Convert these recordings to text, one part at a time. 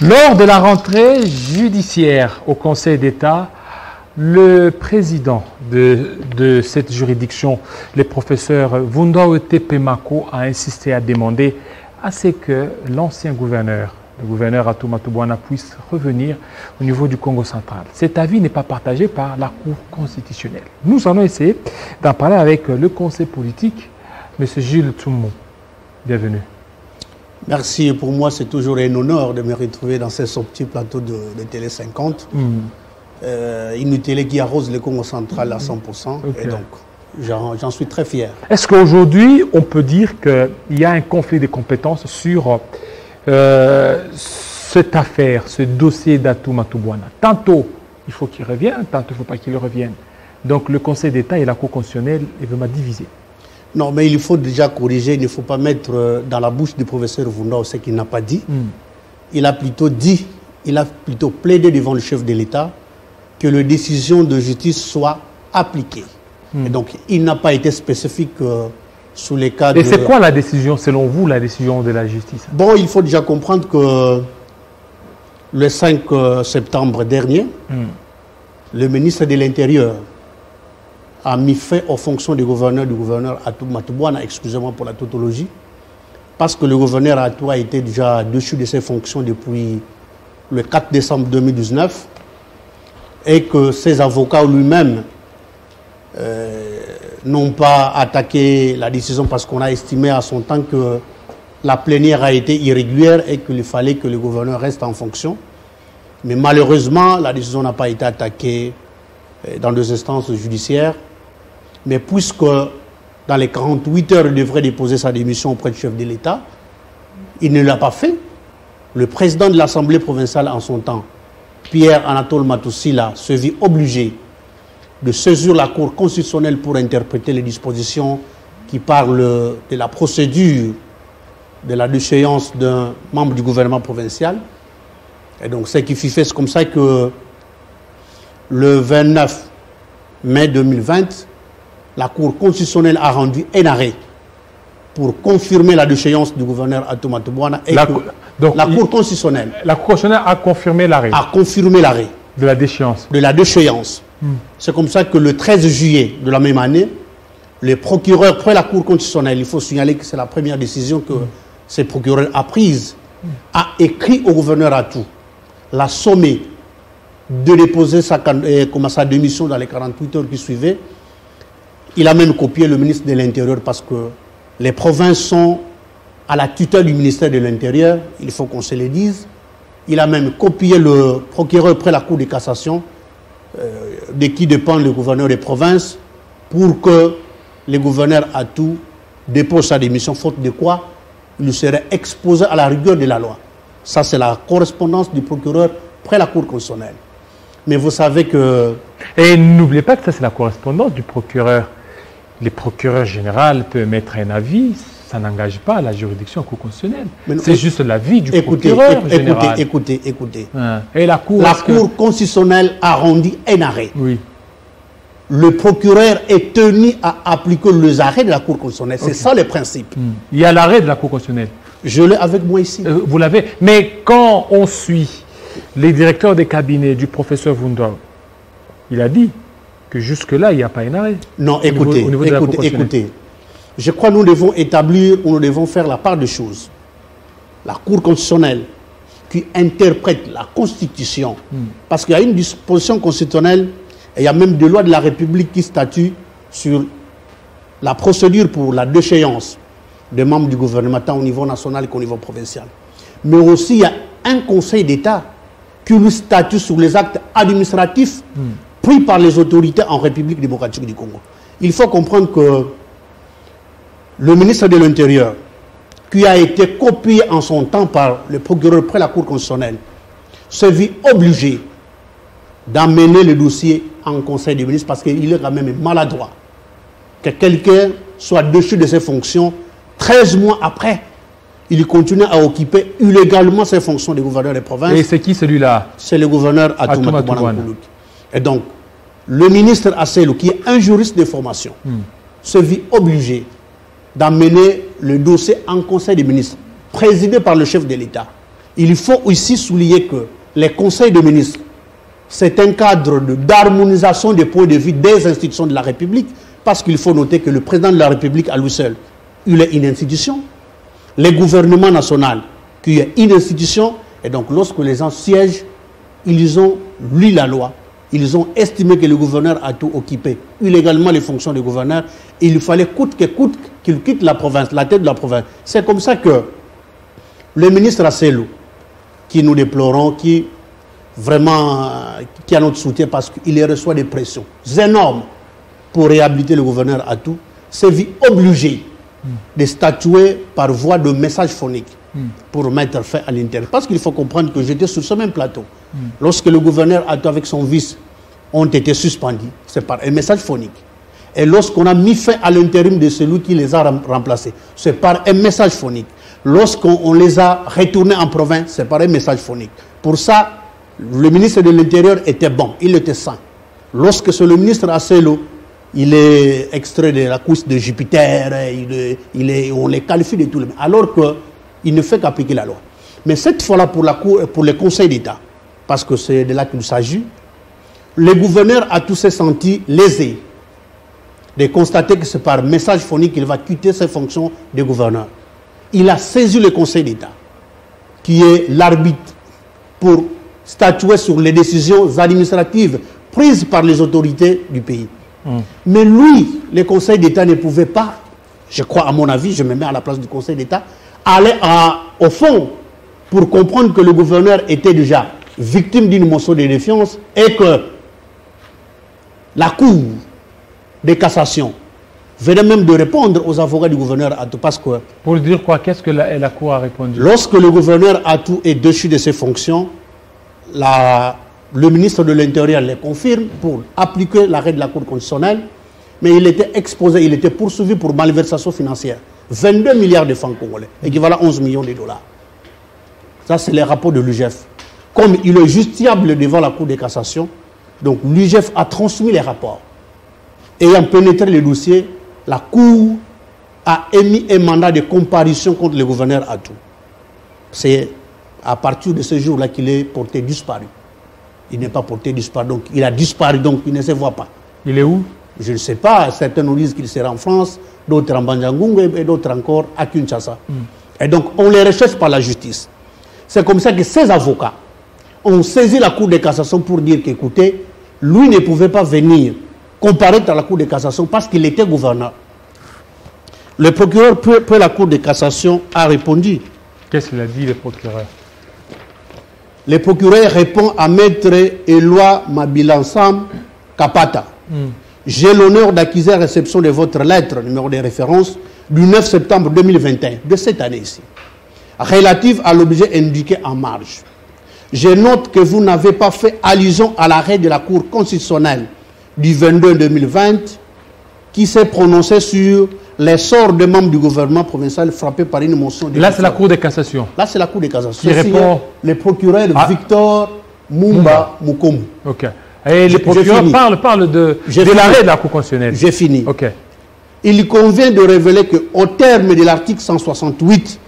Lors de la rentrée judiciaire au Conseil d'État, le président de cette juridiction, le professeur Vundao Tepemako, a insisté à demander à ce que l'ancien gouverneur, le gouverneur Atou Matubwana, puisse revenir au niveau du Congo central. Cet avis n'est pas partagé par la Cour constitutionnelle. Nous allons essayer d'en parler avec le conseil politique, M. Gilles Tsummo. Bienvenue. Merci. Pour moi, c'est toujours un honneur de me retrouver dans ce petit plateau de Télé 50. Une télé qui arrose le Congo central à 100%. Okay. Et donc, j'en suis très fier. Est-ce qu'aujourd'hui, on peut dire qu'il y a un conflit de compétences sur cette affaire, ce dossier d'Atou Matubwana? Tantôt, il faut qu'il revienne, tantôt, il ne faut pas qu'il revienne. Donc, le Conseil d'État et la Cour constitutionnelle veulent diviser. Non, mais il faut déjà corriger. Il ne faut pas mettre dans la bouche du professeur Vundao ce qu'il n'a pas dit. Il a plutôt dit, il a plutôt plaidé devant le chef de l'État que les décisions de justice soient appliquées. Et donc, il n'a pas été spécifique sous les cas de... Et c'est quoi la décision, selon vous, la décision de la justice? Bon, il faut déjà comprendre que le 5 septembre dernier, le ministre de l'Intérieur a mis fin aux fonctions du gouverneur Atou Matubwana, excusez-moi pour la tautologie, parce que le gouverneur Atou a été déjà dessus de ses fonctions depuis le 4 décembre 2019 et que ses avocats lui-même n'ont pas attaqué la décision parce qu'on a estimé à son temps que la plénière a été irrégulière et qu'il fallait que le gouverneur reste en fonction. Mais malheureusement, la décision n'a pas été attaquée dans les instances judiciaires. Mais puisque dans les 48 heures, il devrait déposer sa démission auprès du chef de l'État, il ne l'a pas fait. Le président de l'Assemblée provinciale en son temps, Pierre-Anatole Matussila, se vit obligé de saisir la Cour constitutionnelle pour interpréter les dispositions qui parlent de la procédure de la déchéance d'un membre du gouvernement provincial. Et donc, ce qui fut fait, c'est comme ça que le 29 mai 2020, la Cour constitutionnelle a rendu un arrêt pour confirmer la déchéance du gouverneur Atou Matubwana. Et la Cour constitutionnelle a confirmé l'arrêt. A confirmé l'arrêt. De la déchéance. De la déchéance. C'est comme ça que le 13 juillet de la même année, le procureur, près la Cour constitutionnelle, il faut signaler que c'est la première décision que ce procureur a prise, a écrit au gouverneur Atou, l'a sommé de déposer sa démission dans les 48 heures qui suivaient. Il a même copié le ministre de l'Intérieur parce que les provinces sont à la tutelle du ministère de l'Intérieur, il faut qu'on se le dise. Il a même copié le procureur près la Cour de cassation, de qui dépend le gouverneur des provinces, pour que le gouverneur Atou dépose sa démission, faute de quoi il serait exposé à la rigueur de la loi. Ça, c'est la correspondance du procureur près la Cour constitutionnelle. Mais vous savez que... Et n'oubliez pas que ça, c'est la correspondance du procureur. Le procureur général peut mettre un avis, ça n'engage pas la juridiction constitutionnelle. C'est juste l'avis du procureur général. Écoutez. Et la Cour constitutionnelle a rendu un arrêt. Oui. Le procureur est tenu à appliquer les arrêts de la Cour constitutionnelle. C'est ça le principe. Il y a l'arrêt de la Cour constitutionnelle. Je l'ai avec moi ici. Vous l'avez. Mais quand on suit les directeurs des cabinets du professeur Vundao, il a dit que jusque-là, il n'y a pas un arrêt. Non, écoutez. Je crois que nous devons établir, ou nous devons faire la part des choses. La Cour constitutionnelle qui interprète la Constitution, parce qu'il y a une disposition constitutionnelle, et il y a même des lois de la République qui statuent sur la procédure pour la déchéance des membres du gouvernement, tant au niveau national qu'au niveau provincial. Mais aussi, il y a un Conseil d'État qui lui statue sur les actes administratifs pris par les autorités en République démocratique du Congo. Il faut comprendre que le ministre de l'Intérieur, qui a été copié en son temps par le procureur près la Cour constitutionnelle, se vit obligé d'amener le dossier en Conseil des ministres parce qu'il est quand même maladroit que quelqu'un soit dessus de ses fonctions 13 mois après. Il continue à occuper illégalement ses fonctions de gouverneur des provinces. Et c'est qui celui-là? C'est le gouverneur Atou Matubwana. Et donc, le ministre Asselou, qui est un juriste de formation, se vit obligé d'amener le dossier en Conseil des ministres, présidé par le chef de l'État. Il faut aussi souligner que les conseils de ministres, c'est un cadre d'harmonisation des points de vue des institutions de la République, parce qu'il faut noter que le président de la République à lui seul, il est une institution. Les gouvernements nationaux, qui est une institution, et donc lorsque les gens siègent, ils ont lu la loi, ils ont estimé que le gouverneur a tout occupé illégalement les fonctions du gouverneur, il fallait coûte que coûte qu'il quitte la province, la tête de la province. C'est comme ça que le ministre Asselo, qui nous déplorons, qui vraiment qui a notre soutien parce qu'il reçoit des pressions énormes pour réhabiliter le gouverneur Atou, s'est vu obligé de statuer par voie de message phonique pour mettre fin à l'intérêt. Parce qu'il faut comprendre que j'étais sur ce même plateau. Lorsque le gouverneur Atou avec son vice ont été suspendus, c'est par un message phonique. Et lorsqu'on a mis fin à l'intérim de celui qui les a remplacés, c'est par un message phonique. Lorsqu'on les a retournés en province, c'est par un message phonique. Pour ça, le ministre de l'Intérieur était bon, il était sain. Lorsque c'est le ministre Asselo, il est extrait de la course de Jupiter, on les qualifie de tout le monde, alors qu'il ne fait qu'appliquer la loi. Mais cette fois-là, pour le Conseil d'État, parce que c'est de là qu'il s'agit, le gouverneur a tous senti lésé de constater que c'est par message phonique qu'il va quitter ses fonctions de gouverneur. Il a saisi le Conseil d'État, qui est l'arbitre pour statuer sur les décisions administratives prises par les autorités du pays. Mais lui, le Conseil d'État ne pouvait pas, je crois à mon avis, je me mets à la place du Conseil d'État, aller au fond pour comprendre que le gouverneur était déjà victime d'une motion de défiance et que la Cour de cassation venait même de répondre aux avocats du gouverneur Atou. Parce que, pour dire quoi? Qu'est-ce que la Cour a répondu? Lorsque le gouverneur Atou est déchu de ses fonctions, le ministre de l'Intérieur les confirme pour appliquer l'arrêt de la Cour constitutionnelle, mais il était exposé, il était poursuivi pour malversation financière. 22 milliards de francs congolais, équivalent à 11 millions de dollars. Ça, c'est les rapports de l'UGF. Comme il est justiciable devant la Cour de cassation, donc l'UGF a transmis les rapports. Ayant pénétré le dossier, la Cour a émis un mandat de comparution contre le gouverneur Atou. C'est à partir de ce jour-là qu'il est porté disparu. Il n'est pas porté disparu, donc il a disparu, donc il ne se voit pas. Il est où? Je ne sais pas, certains nous disent qu'il sera en France, d'autres en Banjangungue et d'autres encore à Kinshasa. Et donc on les recherche par la justice. C'est comme ça que ces avocats ont saisi la Cour de cassation pour dire qu'écoutez, lui ne pouvait pas venir comparaître à la Cour de cassation parce qu'il était gouverneur. Le procureur pour la Cour de cassation a répondu. Qu'est-ce qu'il a dit, le procureur? Le procureur répond à Maître Éloi Mabilansam Kapata. J'ai l'honneur d'accuser la réception de votre lettre, numéro de référence, du 9 septembre 2021, de cette année ici, relative à l'objet indiqué en marge. Je note que vous n'avez pas fait allusion à l'arrêt de la Cour constitutionnelle du 22-2020 qui s'est prononcé sur les sorts des membres du gouvernement provincial frappés par une motion de... Là, c'est la Cour de cassation. Là, c'est la Cour de cassation. Qui répond... Le procureur Victor Mumba Mukomu. Ok. Et le procureur parle de l'arrêt de la Cour constitutionnelle. J'ai fini. Ok. Il convient de révéler qu'au terme de l'article 168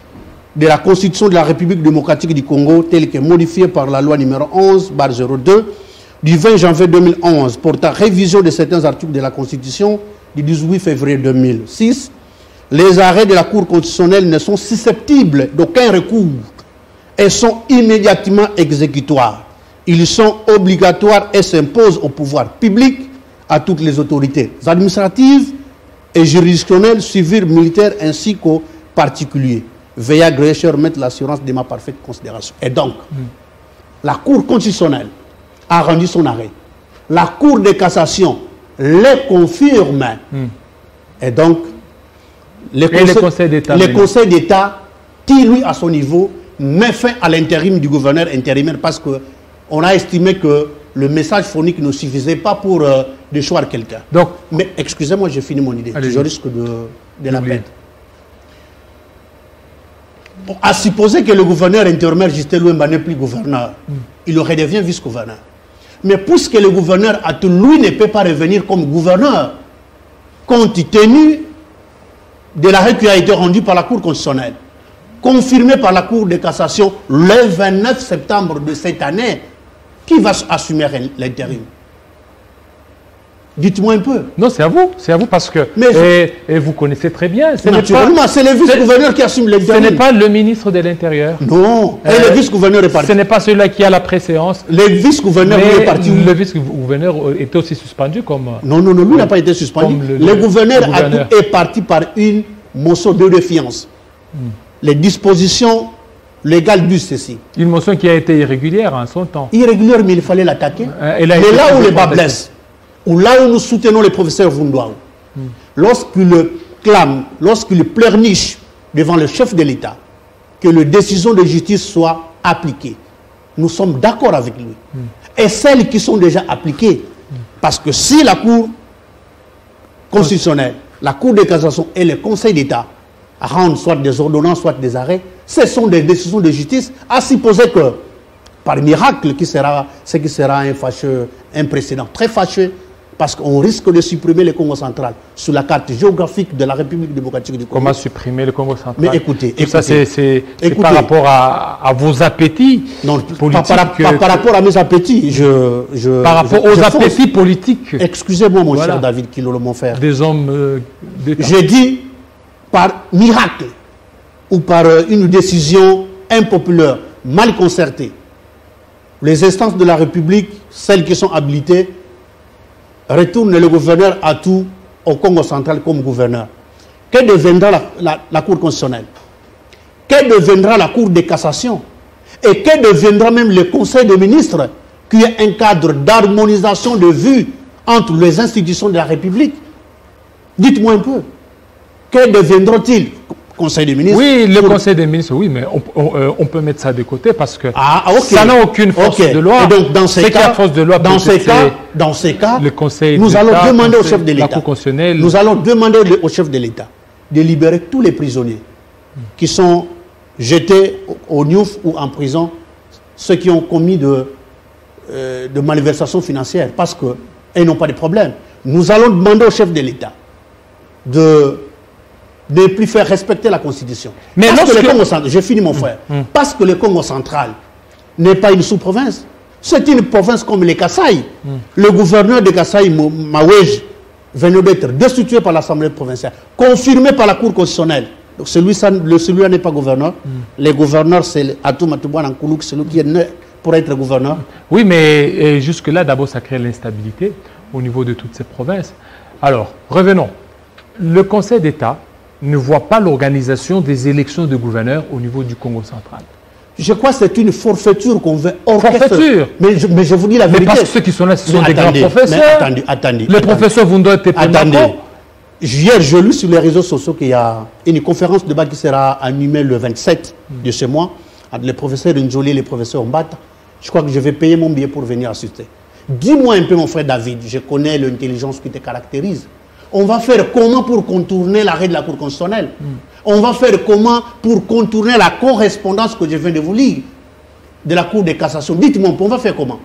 de la Constitution de la République démocratique du Congo, tel que modifié par la loi numéro 11/02 du 20 janvier 2011 portant révision de certains articles de la Constitution du 18 février 2006, les arrêts de la Cour constitutionnelle ne sont susceptibles d'aucun recours et sont immédiatement exécutoires. Ils sont obligatoires et s'imposent au pouvoir public, à toutes les autorités administratives et juridictionnelles, civiles, militaires ainsi qu'aux particuliers. Veuillez agréer, remettre l'assurance de ma parfaite considération. Et donc, la Cour constitutionnelle a rendu son arrêt. La Cour de cassation les confirme. Et donc, le Conseil d'État, qui lui, à son niveau, met fin à l'intérim du gouverneur intérimaire parce qu'on a estimé que le message phonique ne suffisait pas pour déchoir quelqu'un. Mais excusez-moi, j'ai fini mon idée. Je risque de la perdre. À supposer que le gouverneur intérimaire Justin Louemba n'est plus gouverneur, il redevient vice-gouverneur. Mais puisque le gouverneur Atou, lui, ne peut pas revenir comme gouverneur, compte tenu de l'arrêt qui a été rendu par la Cour constitutionnelle, confirmé par la Cour de cassation le 29 septembre de cette année, qui va assumer l'intérim? Dites-moi un peu. Non, c'est à vous parce que et vous connaissez très bien. Naturellement, c'est le vice-gouverneur qui assume l'intérim. Ce n'est pas le ministre de l'Intérieur. Non, et le vice-gouverneur est parti. Ce n'est pas celui-là qui a la préséance. Le vice-gouverneur est parti. Le vice-gouverneur était aussi suspendu comme... Non, lui n'a pas été suspendu. Le gouverneur est parti par une motion de défiance. Les dispositions légales disent ceci. Une motion qui a été irrégulière en son temps. Irrégulière, mais il fallait l'attaquer. Mais là où les bas blessent, ou là où nous soutenons le professeur Vundoao, lorsqu'il clame, lorsqu'il pleurniche devant le chef de l'État, que les décisions de justice soient appliquées, nous sommes d'accord avec lui. Et celles qui sont déjà appliquées, parce que si la Cour constitutionnelle, la Cour de cassation et le Conseil d'État rendent soit des ordonnances, soit des arrêts, ce sont des décisions de justice, à supposer que, par miracle, ce qui sera un précédent très fâcheux, parce qu'on risque de supprimer le Congo central sur la carte géographique de la République démocratique du Congo. Comment supprimer le Congo central? Mais écoutez, ça c'est par rapport à vos appétits politiques. Par rapport à mes appétits, par rapport aux appétits politiques. Excusez-moi, mon cher David Kilolo, mon frère. Des hommes d'État. J'ai dit par miracle ou par une décision impopulaire, mal concertée. Les instances de la République, celles qui sont habilitées, retourne le gouverneur à tout au Congo central comme gouverneur. Que deviendra la Cour constitutionnelle? Que deviendra la Cour de cassation? Et que deviendra même le Conseil des ministres, qui est un cadre d'harmonisation de vues entre les institutions de la République? Dites-moi un peu. Que deviendra-t-il? Conseil des ministres? Oui, le Conseil des ministres, oui, mais on peut mettre ça de côté parce que ça n'a aucune force de loi. Et donc, dans ces cas, le Conseil nous allons demander au chef de l'État, nous allons demander au chef de l'État de libérer tous les prisonniers qui sont jetés au Niouf ou en prison, ceux qui ont commis de malversations financières, parce qu'ils n'ont pas de problème. Nous allons demander au chef de l'État de ne plus faire respecter la Constitution. Mais j'ai fini mon frère. Parce que le Congo central n'est pas une sous-province. C'est une province comme les Kasaï. Le gouverneur de Kasaï, Mawej, venait d'être destitué par l'Assemblée provinciale, confirmé par la Cour constitutionnelle. Donc celui-là n'est pas gouverneur. Le gouverneur, c'est Atou Matouboua Nkoulouk, celui qui est né pour être gouverneur. Oui, mais jusque-là, d'abord, ça crée l'instabilité au niveau de toutes ces provinces. Alors, revenons. Le Conseil d'État ne voit pas l'organisation des élections de gouverneurs au niveau du Congo central. Je crois que c'est une forfaiture qu'on veut orchestrer. Forfaiture. Mais je vous dis la vérité. Mais parce que ceux qui sont là, ce sont des grands professeurs. Attendez. Le professeur Vundoao Tepemako. Hier, j'ai lu sur les réseaux sociaux qu'il y a une conférence de débat qui sera animée le 27 de ce mois entre le professeur Njoli et le professeur Mbata. Je crois que je vais payer mon billet pour venir assister. Dis-moi un peu, mon frère David, je connais l'intelligence qui te caractérise. On va faire comment pour contourner l'arrêt de la Cour constitutionnelle? On va faire comment pour contourner la correspondance que je viens de vous lire de la Cour de cassation? Dites-moi, on va faire comment?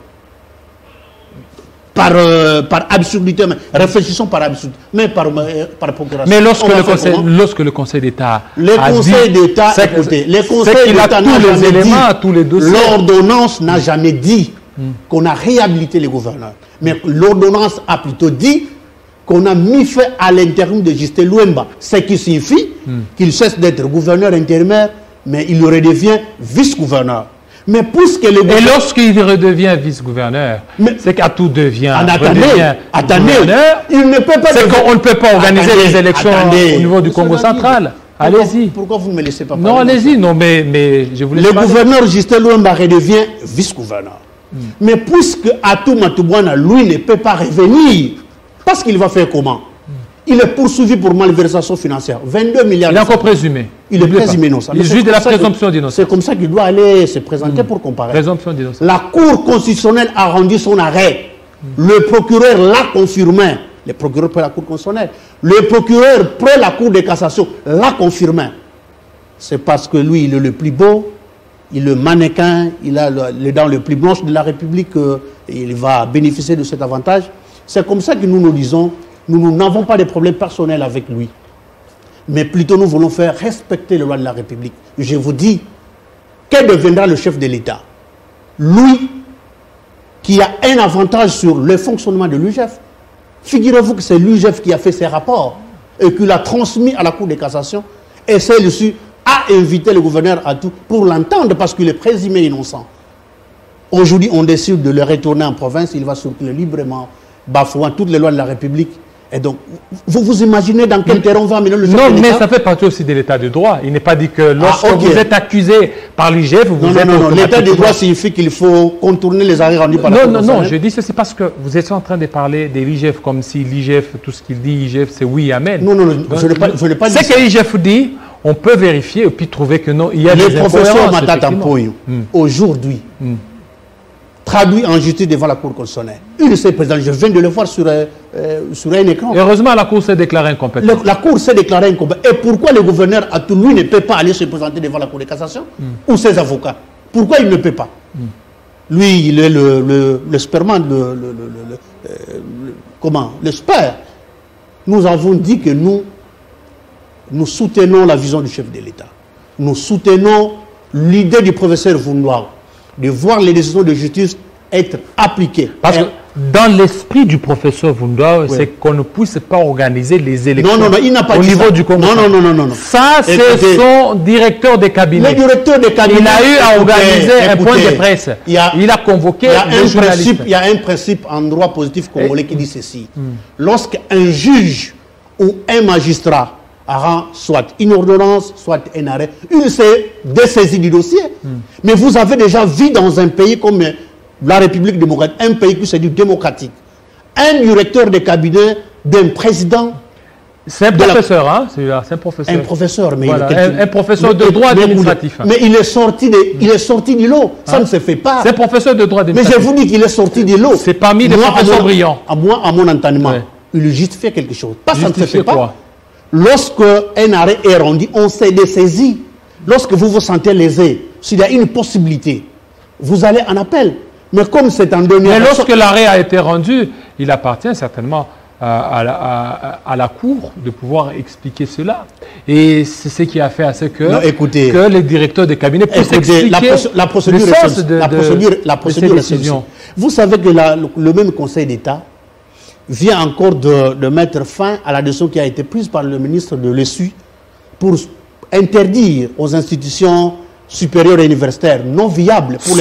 Par absurdité, réfléchissons par absurdité, mais par procuration. Mais lorsque le Conseil d'État écoutez, le Conseil d'État n'a jamais dit, l'ordonnance n'a jamais dit qu'on a réhabilité les gouverneurs. Mais l'ordonnance a plutôt dit qu'on a mis fin à l'intérim de Justin Louemba, ce qui signifie qu'il cesse d'être gouverneur intérimaire, mais il redevient vice-gouverneur. Mais puisque le Et lorsqu'il redevient vice-gouverneur, c'est qu'Atou devient gouverneur. Il ne peut pas. C'est qu'on ne peut pas organiser les élections au niveau du Congo central. Allez-y. Pourquoi vous ne me laissez pas parler? Non, allez-y. Non, mais je voulais. Le gouverneur Justin Louemba redevient vice-gouverneur. Mais puisque Atou Matouboua, lui, ne peut pas revenir, parce qu'il va faire comment? Il est poursuivi pour malversation financière. 22 milliards. Il est encore présumé. Il est présumé, non. Il est juste de la présomption d'innocence. C'est comme ça qu'il doit aller se présenter pour comparer. Présomption d'innocence. La Cour constitutionnelle a rendu son arrêt. Le procureur l'a confirmé. Le procureur près la Cour constitutionnelle. Le procureur près la Cour de cassation l'a confirmé. C'est parce que lui, il est le plus beau, il est le mannequin, il a les dents les plus blanches de la République, il va bénéficier de cet avantage. C'est comme ça que nous nous disons, nous n'avons pas de problème personnel avec lui. mais plutôt nous voulons faire respecter les lois de la République. Je vous dis, quel deviendra le chef de l'État? Lui, qui a un avantage sur le fonctionnement de l'UGF. Figurez-vous que c'est l'UGF qui a fait ses rapports et qui l'a transmis à la Cour de cassation, et celle-ci a invité le gouverneur à tout pour l'entendre parce qu'il est présumé innocent. Aujourd'hui, on décide de le retourner en province, il va circuler librement, bafouant toutes les lois de la République. Et donc, vous vous imaginez dans quel terrain on va amener le chef de l'État? Non, mais ça fait partie aussi de l'état de droit. Il n'est pas dit que lorsque vous êtes accusé par l'IGF, vous êtes... Non, l'état de droit signifie qu'il faut contourner les arrêts rendus par la Cour. Non, je dis ceci parce que vous êtes en train de parler de l'IGF comme si l'IGF, tout ce qu'il dit, l'IGF, c'est oui, amen. Non, je ne l'ai pas dit. Ce que l'IGF dit, on peut vérifier et puis trouver que non, il y a des incohérences. Le professeur Matata Mpoyo, aujourd'hui, traduit en justice devant la Cour constitutionnelle. Il s'est présenté, je viens de le voir sur un écran. Heureusement, la Cour s'est déclarée incompétente. La Cour s'est déclarée incompétente. Et pourquoi le gouverneur à lui ne peut pas aller se présenter devant la Cour de cassation ou ses avocats? Pourquoi il ne peut pas? Lui, il est le sperman, le sper. Nous avons dit que nous soutenons la vision du chef de l'État. Nous soutenons l'idée du professeur Vundoa de voir les décisions de justice être appliquées. Parce que dans l'esprit du professeur Vundoa, c'est qu'on ne puisse pas organiser les élections il n'a pas au dit niveau ça. du Congo. Non. Ça, c'est son directeur de cabinet. Le directeur de cabinet. Il a eu à organiser un point de presse. Il a convoqué les journalistes. Il y a un principe en droit positif congolais qui dit ceci. Lorsqu'un juge ou un magistrat rend soit une ordonnance, soit un arrêt, il s'est dessaisi du dossier. Mais vous avez déjà vu dans un pays comme la République démocratique, un pays qui s'est dit démocratique, un directeur de cabinet d'un président. C'est un professeur, hein, c'est un professeur. Un professeur, mais voilà, un professeur de droit administratif. Mais il est sorti du lot. Ça ne se fait pas. C'est un professeur de droit administratif. Mais je vous dis qu'il est sorti du lot. C'est parmi les professeurs brillants. À mon entendement, il justifie quelque chose. Pas ça ne se fait pas. Quoi? Lorsque un arrêt est rendu, on s'est dessaisi. Lorsque vous vous sentez lésé, s'il y a une possibilité, vous allez en appel. Mais comme c'est en dernier... Mais lorsque l'arrêt a été rendu, il appartient certainement à la Cour de pouvoir expliquer cela. Et c'est ce qui a fait à ce que, que les directeurs de cabinet puissent expliquer la procédure le sens de décision. Vous savez que le même Conseil d'État vient encore de mettre fin à la décision qui a été prise par le ministre de l'ESU pour interdire aux institutions supérieures et universitaires non viables pour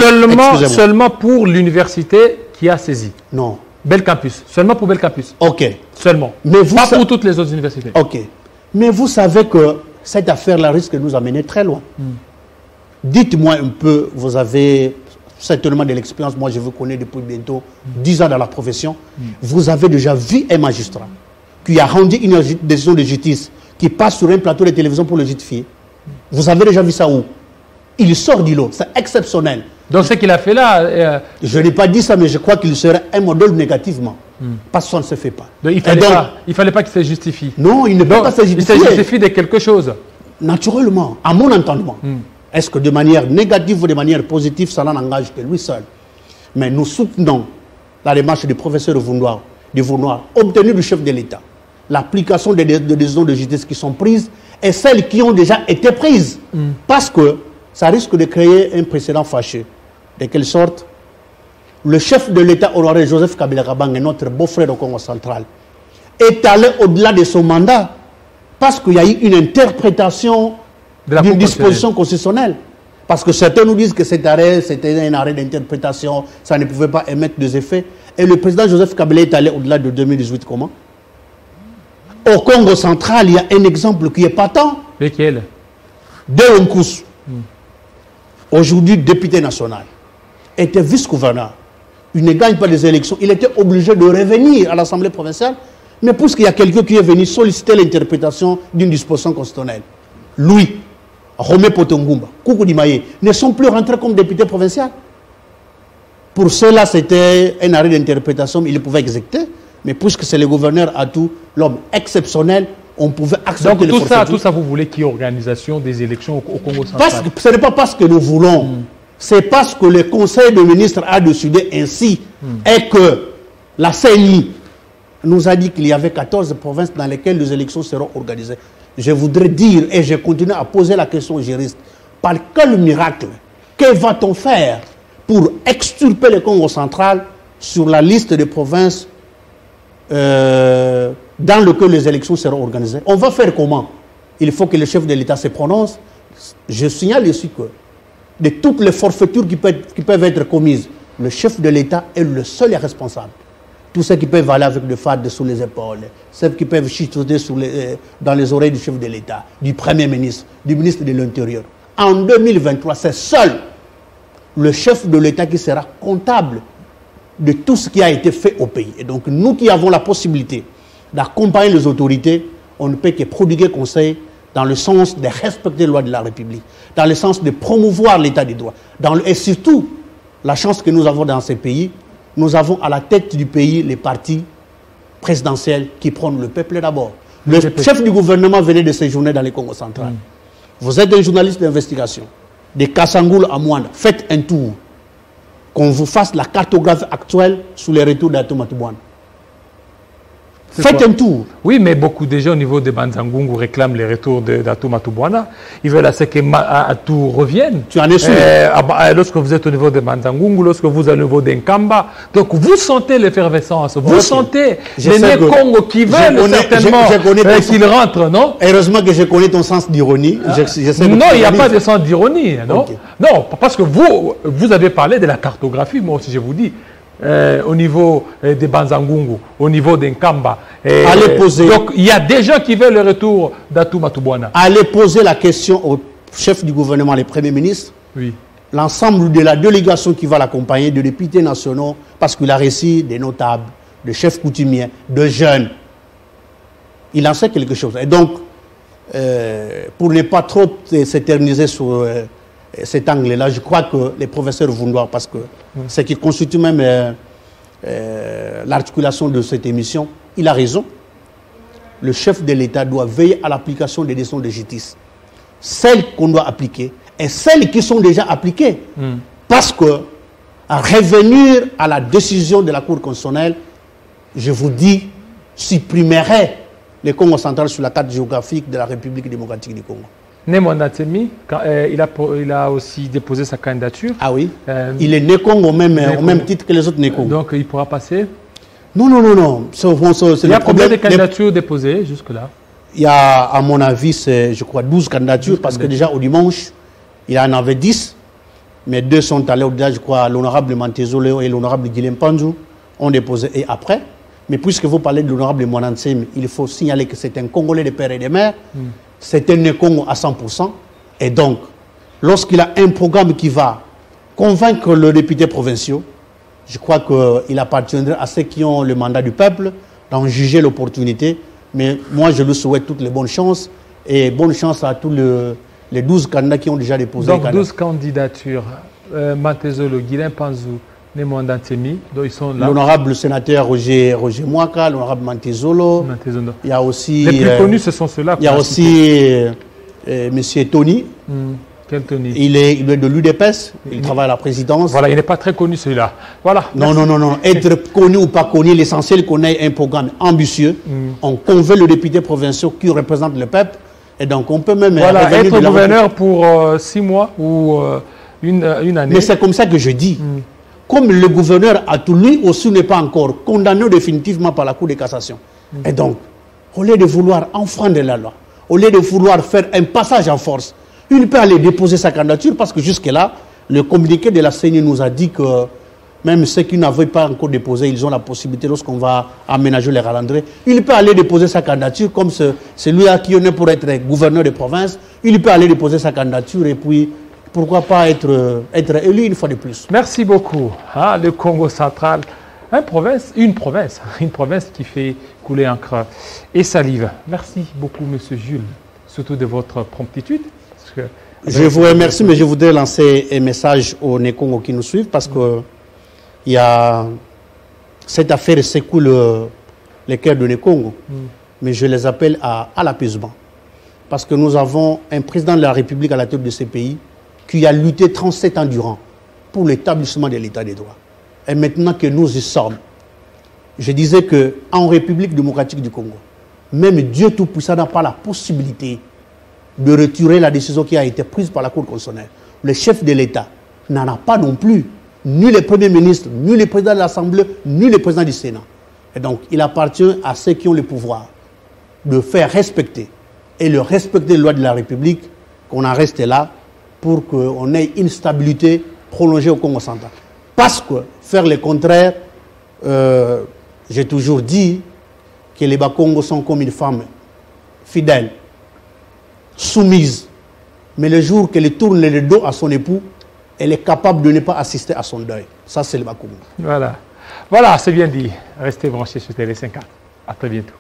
seulement pour l'université qui a saisi. Non. Belcampus. Seulement pour Belcampus. Ok. Seulement. Mais pas pour toutes les autres universités. Ok. Mais vous savez que cette affaire-là risque de nous amener très loin. Dites-moi un peu, vous avez certainement de l'expérience, moi je vous connais depuis bientôt 10 ans dans la profession, vous avez déjà vu un magistrat qui a rendu une décision de justice qui passe sur un plateau de télévision pour le justifier. Vous avez déjà vu ça où? Il sort du lot, c'est exceptionnel. Donc ce qu'il a fait là... Je n'ai pas dit ça, mais je crois qu'il serait un modèle négativement. Parce que ça ne se fait pas. Donc, il ne fallait pas qu'il se justifie. Non, il ne peut pas se justifier. Il se justifie de quelque chose. Naturellement, à mon entendement. Est-ce que de manière négative ou de manière positive, ça n'en engage que lui seul? Mais nous soutenons la démarche du professeur Vundoa, obtenue du chef de l'État. L'application des décisions de justice qui sont prises et celles qui ont déjà été prises. Parce que ça risque de créer un précédent fâcheux. De quelle sorte? Le chef de l'État, honoré Joseph Kabila Kabange, notre beau-frère au Congo central, est allé au-delà de son mandat parce qu'il y a eu une interprétation d'une disposition constitutionnelle. Parce que certains nous disent que cet arrêt, c'était un arrêt d'interprétation, ça ne pouvait pas émettre des effets. Et le président Joseph Kabila est allé au-delà de 2018, comment? Au Congo central, il y a un exemple qui est patent. Lequel? De Nkous, aujourd'hui député national, était vice-gouverneur. Il ne gagne pas les élections. Il était obligé de revenir à l'Assemblée provinciale. Mais puisqu'il y a quelqu'un qui est venu solliciter l'interprétation d'une disposition constitutionnelle, lui, Romé Potongumba, Koukou Dimaye, ne sont plus rentrés comme députés provinciaux. Pour cela, c'était un arrêt d'interprétation, il pouvait exécuter. Mais puisque c'est le gouverneur à tout, l'homme exceptionnel, on pouvait accepter le procédure. Tout ça, vous voulez qu'il y ait organisation des élections au Congo central? Ce n'est pas parce que nous voulons, c'est parce que le Conseil des ministres a décidé ainsi et que la CENI nous a dit qu'il y avait 14 provinces dans lesquelles les élections seront organisées. je voudrais dire, et je continue à poser la question aux juristes, par quel miracle, que va-t-on faire pour extirper le Congo central sur la liste des provinces dans lesquelles les élections seront organisées? On va faire comment? Il faut que le chef de l'État se prononce. Je signale ici que de toutes les forfaitures qui peuvent être commises, le chef de l'État est le seul responsable. Tous ceux qui peuvent aller avec des fardes sous les épaules, ceux qui peuvent chuchoter dans les oreilles du chef de l'État, du Premier ministre, du ministre de l'Intérieur. En 2023, c'est seul le chef de l'État qui sera comptable de tout ce qui a été fait au pays. Et donc, nous qui avons la possibilité d'accompagner les autorités, on ne peut que prodiguer conseil dans le sens de respecter les lois de la République, dans le sens de promouvoir l'état des droits. Et surtout, la chance que nous avons dans ces pays, nous avons à la tête du pays les partis présidentiels qui prennent le peuple d'abord. Le chef du gouvernement venait de séjourner dans le Congo central. Vous êtes un journaliste d'investigation, de Kassangoul à Mwanda. Faites un tour, qu'on vous fasse la cartographie actuelle sous les retours d'Atou Matouboine. Faites un tour. Oui, mais beaucoup de gens au niveau de Banzangungu réclament les retours d'Atou Matouboana. Ils veulent à ce que Atou revienne. Tu en es sûr? Lorsque vous êtes au niveau de Banzangungu, lorsque vous êtes au niveau d'Nkamba. Donc vous sentez l'effervescence, vous sentez les Congo qui veulent certainement qu'ils rentrent, non? Heureusement que je connais ton sens d'ironie. Non, il n'y a pas de sens d'ironie, non? Okay. Non, parce que vous avez parlé de la cartographie, moi aussi je vous dis. Au niveau de Banzangungu, au niveau d'Nkamba. Allez poser. Donc, il y a des gens qui veulent le retour d'Atou Matouboana. Allez poser la question au chef du gouvernement, le Premier ministre. Oui. L'ensemble de la délégation qui va l'accompagner, de députés nationaux, parce qu'il a reçu des notables, de chefs coutumiers, de jeunes. Il en sait quelque chose. Et donc, pour ne pas trop s'éterniser sur cet angle-là, je crois que les professeurs Vundoa, parce que ce qui constitue même l'articulation de cette émission, il a raison. Le chef de l'État doit veiller à l'application des décisions de justice. Celles qu'on doit appliquer et celles qui sont déjà appliquées. Parce que, à revenir à la décision de la Cour constitutionnelle, je vous dis, supprimerait le Congo central sur la carte géographique de la République démocratique du Congo. Némanda Tsemi, il a aussi déposé sa candidature. Ah oui, il est né Congo au même titre que les autres né Congo. Donc il pourra passer? Non. Il y a combien de candidatures déposées jusque-là? Il y a, à mon avis, je crois, 12 candidatures, parce que déjà au dimanche, il en avait 10, mais 2 sont allés au-delà, je crois, l'honorable Mantezolo et l'honorable Guilhem Panzou ont déposé et après. Mais puisque vous parlez de l'honorable Mwanansem, il faut signaler que c'est un Congolais de père et de mère. C'est un Congo à 100%. Et donc, lorsqu'il a un programme qui va convaincre les députés provinciaux, je crois qu'il appartiendrait à ceux qui ont le mandat du peuple d'en juger l'opportunité. Mais moi, je lui souhaite toutes les bonnes chances. Et bonne chance à tous les 12 candidats qui ont déjà déposé. Donc, 12 candidatures. Mantezolo, Guilhem Panzou, Némanda Tsemi, donc ils sont là. L'honorable sénateur Roger Mwaka, l'honorable Mantezolo. Il y a aussi... Les plus connus, ce sont ceux-là. Il y a aussi M. Tony. Quel Tony? Il est de l'UDPS, il travaille à la présidence. Voilà, il n'est pas très connu celui-là. Voilà. Non. Être connu ou pas connu, l'essentiel qu'on ait un programme ambitieux. On convainc le député provincial qui représente le peuple. Et donc on peut même... Voilà, être gouverneur pour 6 mois ou une année. Mais c'est comme ça que je dis. Comme le gouverneur lui aussi n'est pas encore condamné définitivement par la Cour de cassation. Et donc, au lieu de vouloir enfreindre la loi, au lieu de vouloir faire un passage en force, il peut aller déposer sa candidature parce que jusque-là, le communiqué de la CENI nous a dit que même ceux qui n'avaient pas encore déposé, ils ont la possibilité, lorsqu'on va aménager les calendriers, il peut aller déposer sa candidature comme celui-là qui en est pour être gouverneur de province, il peut aller déposer sa candidature et puis pourquoi pas être élu une fois de plus. Merci beaucoup. Le Congo central, une province qui fait couler encre et salive. Merci beaucoup, Monsieur Jules, surtout de votre promptitude. Parce que, je vous remercie, mais je voudrais lancer un message aux Nékongo qui nous suivent parce que cette affaire secoue les cœurs de Nékongo. Mais je les appelle à l'apaisement. Parce que nous avons un président de la République à la tête de ce pays qui a lutté 37 ans durant pour l'établissement de l'état des droits. Et maintenant que nous y sommes, je disais qu'en République démocratique du Congo, même Dieu Tout-Puissant n'a pas la possibilité de retirer la décision qui a été prise par la Cour constitutionnelle. Le chef de l'État n'en a pas non plus, ni le Premier ministre, ni le président de l'Assemblée, ni le président du Sénat. Et donc, il appartient à ceux qui ont le pouvoir de faire respecter et le respecter les lois de la République, qu'on en reste là pour qu'on ait une stabilité prolongée au Congo central. Parce que faire le contraire, j'ai toujours dit que les Bakongos sont comme une femme fidèle, soumise. Mais le jour qu'elle tourne le dos à son époux, elle est capable de ne pas assister à son deuil. Ça, c'est le Bakongo. Voilà. Voilà, c'est bien dit. Restez branchés sur Télé 54. À très bientôt.